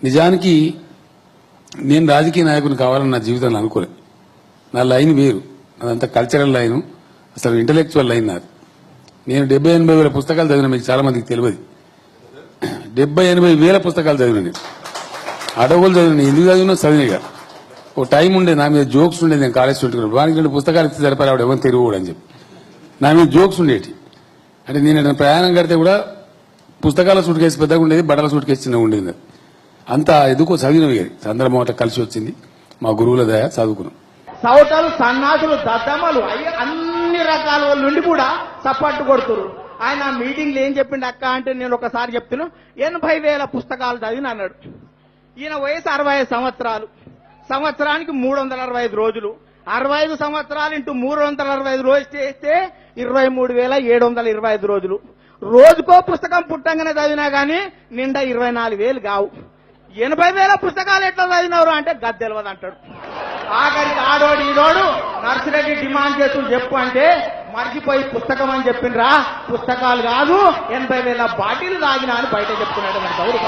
నిజానికి నేను రాజకీయ నాయకుని కావాలని నా జీవితంలో అనుకోలేదు. నా లైన్ వేరు, అదంతా కల్చరల్ లైన్, అసలు ఇంటలెక్చువల్ లైన్ నాది. నేను 70-80 వేల పుస్తకాలు చదివిన, మీకు చాలా మందికి తెలియదు. 70-80 వేల పుస్తకాలు చదివిన, నేను అడవులు చదివిన. ఎందుకు చదివినా చదివినగా ఓ టైం ఉండేది, నా మీద జోక్స్ ఉండేది. నేను కాలేజ్ చుట్టుకున్నాను, వానికి 2 పుస్తకాలు ఇస్తే సరిపడా ఆవిడ ఎవరు తిరుగుడు అని చెప్పి నా మీద జోక్స్ ఉండేటి. అంటే నేను ప్రయాణం కడితే కూడా పుస్తకాల సూట్ కేసు పెద్దగా ఉండేది, బట్టల సూట్ కేసు చిన్నగా ఉండేది. అంతా ఎందుకో చదివినవి చంద్రమోహట కలిసి వచ్చింది, మా గురువుల దయ చదువుకున్నాం. సౌటలు, సన్నాసులు, దద్దమ్మలు అన్ని రకాల వాళ్ళ నుండి కూడా సపోర్ట్ కొడుతున్నారు. ఆయన మీటింగ్లు ఏం చెప్పిండు అక్క అంటే, నేను ఒకసారి చెప్తున్నా, 80,000 పుస్తకాలు చదివిన అన్నాడు. ఈయన వయసు 65 సంవత్సరాలు, సంవత్సరానికి 365 రోజులు, 65 సంవత్సరాలు ఇంటూ 365 రోజులు చేస్తే 23,725 రోజులు. రోజుకో పుస్తకం పుట్టంగానే చదివినా గానీ నిండా 24,000 కావు. 80,000 పుస్తకాలు ఎట్లా చదివినవరు అంటే గద్దెలవదు అంటాడు. ఆఖరికి ఆడోడు ఈడోడు నర్సిరెడ్డి డిమాండ్ చేస్తూ చెప్పు అంటే మర్చిపోయి పుస్తకం అని చెప్పిండ్రా. పుస్తకాలు కాదు, 80,000 బాటిల్ తాగినా అని బయట చెప్తున్నాడు. మన గౌరవ